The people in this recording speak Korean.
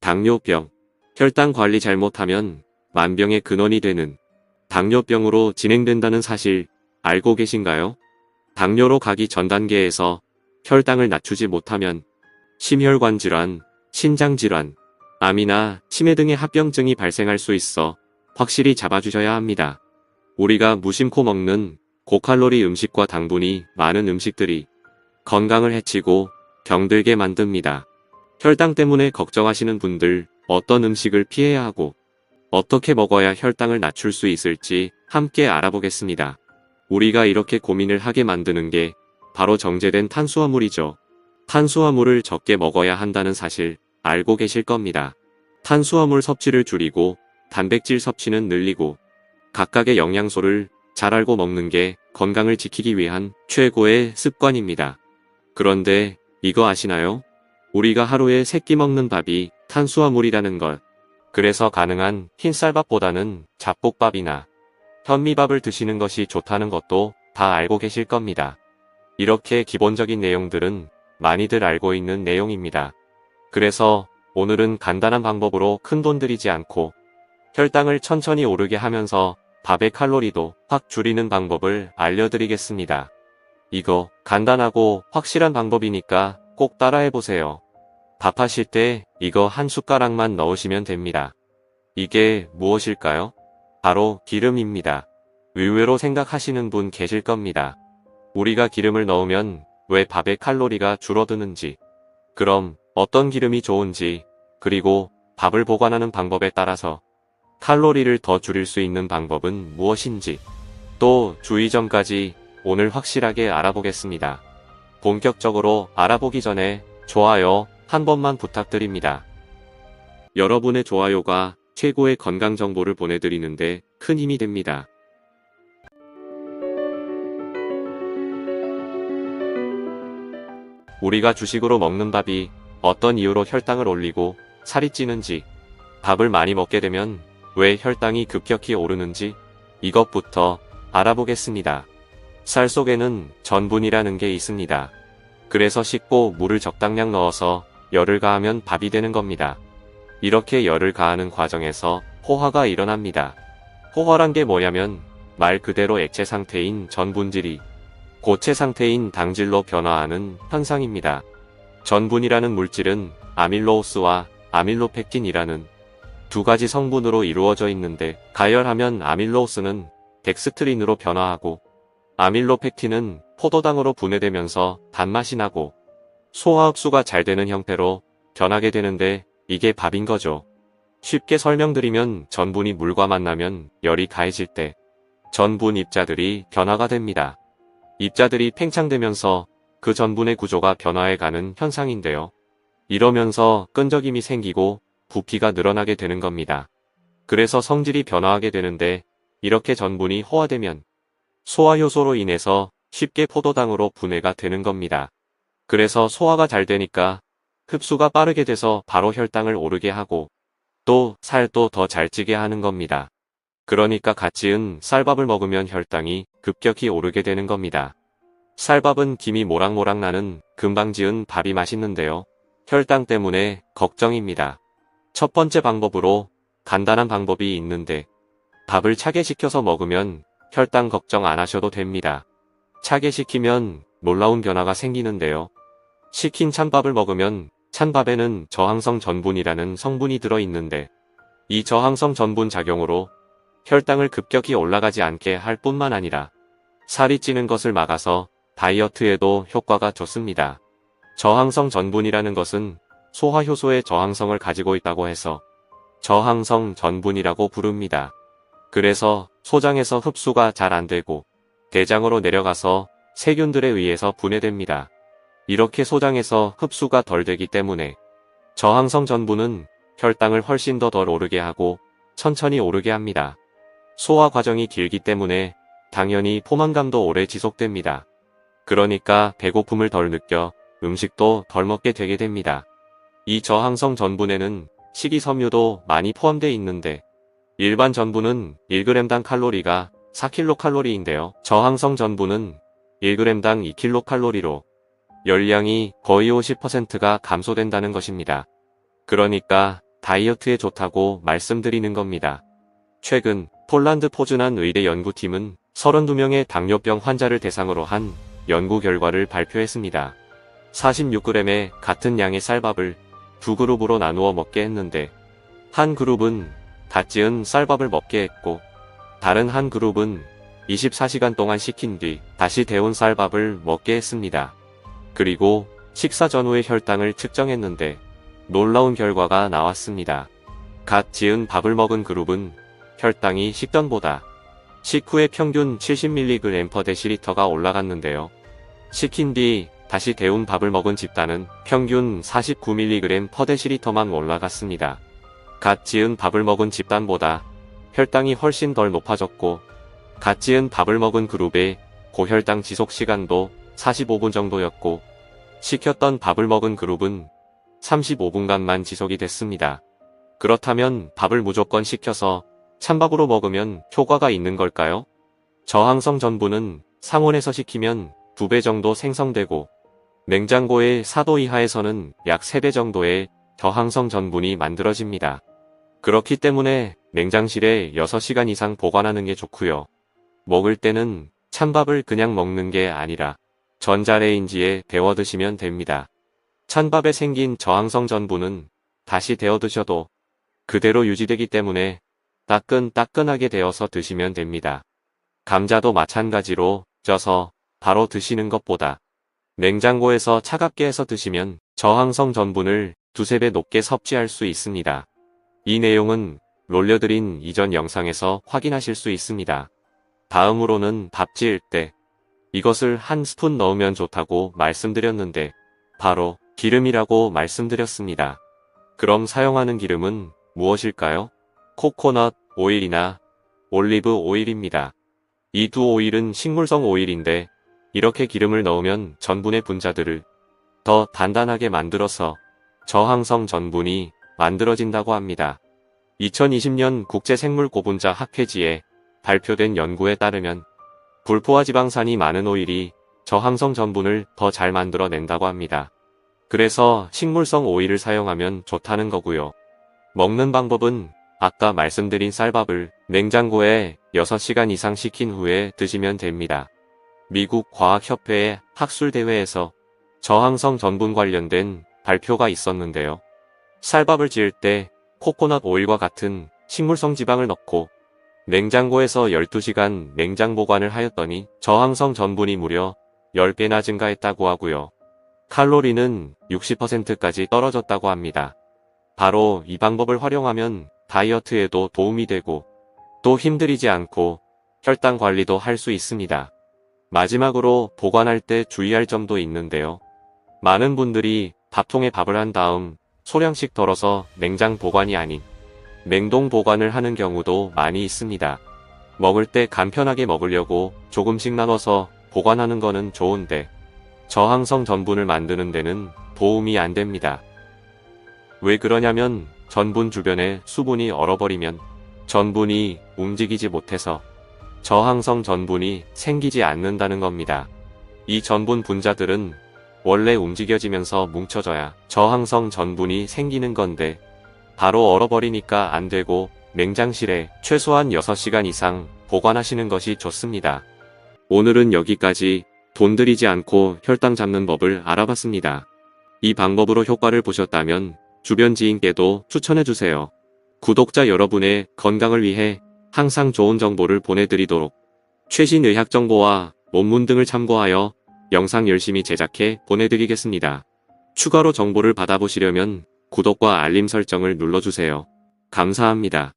당뇨병. 혈당 관리 잘못하면 만병의 근원이 되는 당뇨병으로 진행된다는 사실 알고 계신가요? 당뇨로 가기 전 단계에서 혈당을 낮추지 못하면 심혈관 질환, 신장 질환, 암이나 치매 등의 합병증이 발생할 수 있어 확실히 잡아주셔야 합니다. 우리가 무심코 먹는 고칼로리 음식과 당분이 많은 음식들이 건강을 해치고 병들게 만듭니다. 혈당 때문에 걱정하시는 분들, 어떤 음식을 피해야 하고 어떻게 먹어야 혈당을 낮출 수 있을지 함께 알아보겠습니다. 우리가 이렇게 고민을 하게 만드는 게 바로 정제된 탄수화물이죠. 탄수화물을 적게 먹어야 한다는 사실 알고 계실 겁니다. 탄수화물 섭취를 줄이고 단백질 섭취는 늘리고 각각의 영양소를 잘 알고 먹는 게 건강을 지키기 위한 최고의 습관입니다. 그런데 이거 아시나요? 우리가 하루에 3끼 먹는 밥이 탄수화물이라는 것. 그래서 가능한 흰쌀밥보다는 잡곡밥이나 현미밥을 드시는 것이 좋다는 것도 다 알고 계실 겁니다. 이렇게 기본적인 내용들은 많이들 알고 있는 내용입니다. 그래서 오늘은 간단한 방법으로 큰돈 들이지 않고 혈당을 천천히 오르게 하면서 밥의 칼로리도 확 줄이는 방법을 알려드리겠습니다. 이거 간단하고 확실한 방법이니까 꼭 따라해보세요. 밥하실 때 이거 한 숟가락만 넣으시면 됩니다. 이게 무엇일까요? 바로 기름입니다. 의외로 생각하시는 분 계실 겁니다. 우리가 기름을 넣으면 왜 밥의 칼로리가 줄어드는지, 그럼 어떤 기름이 좋은지, 그리고 밥을 보관하는 방법에 따라서 칼로리를 더 줄일 수 있는 방법은 무엇인지, 또 주의점까지 오늘 확실하게 알아보겠습니다. 본격적으로 알아보기 전에 좋아요 한 번만 부탁드립니다. 여러분의 좋아요가 최고의 건강 정보를 보내드리는데 큰 힘이 됩니다. 우리가 주식으로 먹는 밥이 어떤 이유로 혈당을 올리고 살이 찌는지, 밥을 많이 먹게 되면 왜 혈당이 급격히 오르는지 이것부터 알아보겠습니다. 쌀 속에는 전분이라는 게 있습니다. 그래서 씻고 물을 적당량 넣어서 열을 가하면 밥이 되는 겁니다. 이렇게 열을 가하는 과정에서 호화가 일어납니다. 호화란 게 뭐냐면 말 그대로 액체 상태인 전분질이 고체 상태인 당질로 변화하는 현상입니다. 전분이라는 물질은 아밀로오스와 아밀로펙틴이라는 두 가지 성분으로 이루어져 있는데, 가열하면 아밀로오스는 덱스트린으로 변화하고 아밀로펙틴은 포도당으로 분해되면서 단맛이 나고 소화 흡수가 잘 되는 형태로 변하게 되는데, 이게 밥인 거죠. 쉽게 설명드리면 전분이 물과 만나면 열이 가해질 때 전분 입자들이 변화가 됩니다. 입자들이 팽창되면서 그 전분의 구조가 변화해가는 현상인데요. 이러면서 끈적임이 생기고 부피가 늘어나게 되는 겁니다. 그래서 성질이 변화하게 되는데, 이렇게 전분이 호화되면 소화효소로 인해서 쉽게 포도당으로 분해가 되는 겁니다. 그래서 소화가 잘 되니까 흡수가 빠르게 돼서 바로 혈당을 오르게 하고 또 살도 더 잘 찌게 하는 겁니다. 그러니까 갓 지은 쌀밥을 먹으면 혈당이 급격히 오르게 되는 겁니다. 쌀밥은 김이 모락모락 나는 금방 지은 밥이 맛있는데요. 혈당 때문에 걱정입니다. 첫 번째 방법으로 간단한 방법이 있는데, 밥을 차게 식혀서 먹으면 혈당 걱정 안 하셔도 됩니다. 차게 식히면 놀라운 변화가 생기는데요. 식힌 찬밥을 먹으면 찬밥에는 저항성 전분이라는 성분이 들어있는데, 이 저항성 전분 작용으로 혈당을 급격히 올라가지 않게 할 뿐만 아니라 살이 찌는 것을 막아서 다이어트에도 효과가 좋습니다. 저항성 전분이라는 것은 소화효소의 저항성을 가지고 있다고 해서 저항성 전분이라고 부릅니다. 그래서 소장에서 흡수가 잘 안 되고 대장으로 내려가서 세균들에 의해서 분해됩니다. 이렇게 소장에서 흡수가 덜 되기 때문에 저항성 전분은 혈당을 훨씬 더 덜 오르게 하고 천천히 오르게 합니다. 소화 과정이 길기 때문에 당연히 포만감도 오래 지속됩니다. 그러니까 배고픔을 덜 느껴 음식도 덜 먹게 되게 됩니다. 이 저항성 전분에는 식이섬유도 많이 포함되어 있는데, 일반 전분은 1g당 칼로리가 4kcal인데요. 저항성 전분은 1g당 2kcal로 열량이 거의 50%가 감소된다는 것입니다. 그러니까 다이어트에 좋다고 말씀드리는 겁니다. 최근 폴란드 포즈난 의대 연구팀은 32명의 당뇨병 환자를 대상으로 한 연구 결과를 발표했습니다. 46g의 같은 양의 쌀밥을 두 그룹으로 나누어 먹게 했는데 한 그룹은 갓 지은 쌀밥을 먹게 했고 다른 한 그룹은 24시간 동안 식힌 뒤 다시 데운 쌀밥을 먹게 했습니다. 그리고 식사 전후의 혈당을 측정했는데 놀라운 결과가 나왔습니다. 갓 지은 밥을 먹은 그룹은 혈당이 식전보다 식후에 평균 70mg/dl가 올라갔는데요. 식힌 뒤 다시 데운 밥을 먹은 집단은 평균 49mg/dl만 올라갔습니다. 갓 지은 밥을 먹은 집단보다 혈당이 훨씬 덜 높아졌고 갓 지은 밥을 먹은 그룹의 고혈당 지속 시간도 45분 정도였고 식혔던 밥을 먹은 그룹은 35분간만 지속이 됐습니다. 그렇다면 밥을 무조건 식혀서 찬밥으로 먹으면 효과가 있는 걸까요? 저항성 전분은 상온에서 식히면 2배 정도 생성되고 냉장고의 4도 이하에서는 약 3배 정도의 저항성 전분이 만들어집니다. 그렇기 때문에 냉장실에 6시간 이상 보관하는 게 좋고요. 먹을 때는 찬밥을 그냥 먹는 게 아니라 전자레인지에 데워 드시면 됩니다. 찬밥에 생긴 저항성 전분은 다시 데워 드셔도 그대로 유지되기 때문에 따끈따끈하게 데워서 드시면 됩니다. 감자도 마찬가지로 쪄서 바로 드시는 것보다 냉장고에서 차갑게 해서 드시면 저항성 전분을 2~3배 높게 섭취할 수 있습니다. 이 내용은 올려드린 이전 영상에서 확인하실 수 있습니다. 다음으로는 밥 지을 때 이것을 한 스푼 넣으면 좋다고 말씀드렸는데 바로 기름이라고 말씀드렸습니다. 그럼 사용하는 기름은 무엇일까요? 코코넛 오일이나 올리브 오일입니다. 이 두 오일은 식물성 오일인데 이렇게 기름을 넣으면 전분의 분자들을 더 단단하게 만들어서 저항성 전분이 만들어진다고 합니다. 2020년 국제생물고분자 학회지에 발표된 연구에 따르면 불포화 지방산이 많은 오일이 저항성 전분을 더 잘 만들어낸다고 합니다. 그래서 식물성 오일을 사용하면 좋다는 거고요. 먹는 방법은 아까 말씀드린 쌀밥을 냉장고에 6시간 이상 식힌 후에 드시면 됩니다. 미국 과학협회의 학술대회에서 저항성 전분 관련된 발표가 있었는데요. 쌀밥을 지을 때 코코넛 오일과 같은 식물성 지방을 넣고 냉장고에서 12시간 냉장 보관을 하였더니 저항성 전분이 무려 10배나 증가했다고 하고요. 칼로리는 60%까지 떨어졌다고 합니다. 바로 이 방법을 활용하면 다이어트에도 도움이 되고 또 힘들이지 않고 혈당 관리도 할 수 있습니다. 마지막으로 보관할 때 주의할 점도 있는데요. 많은 분들이 밥통에 밥을 한 다음 소량씩 덜어서 냉장 보관이 아닌 냉동 보관을 하는 경우도 많이 있습니다. 먹을 때 간편하게 먹으려고 조금씩 나눠서 보관하는 거는 좋은데 저항성 전분을 만드는 데는 도움이 안 됩니다. 왜 그러냐면 전분 주변에 수분이 얼어버리면 전분이 움직이지 못해서 저항성 전분이 생기지 않는다는 겁니다. 이 전분 분자들은 원래 움직여지면서 뭉쳐져야 저항성 전분이 생기는 건데 바로 얼어버리니까 안 되고 냉장실에 최소한 6시간 이상 보관하시는 것이 좋습니다. 오늘은 여기까지 돈 들이지 않고 혈당 잡는 법을 알아봤습니다. 이 방법으로 효과를 보셨다면 주변 지인께도 추천해주세요. 구독자 여러분의 건강을 위해 항상 좋은 정보를 보내드리도록 최신 의학 정보와 논문 등을 참고하여 영상 열심히 제작해 보내드리겠습니다. 추가로 정보를 받아보시려면 구독과 알림 설정을 눌러주세요. 감사합니다.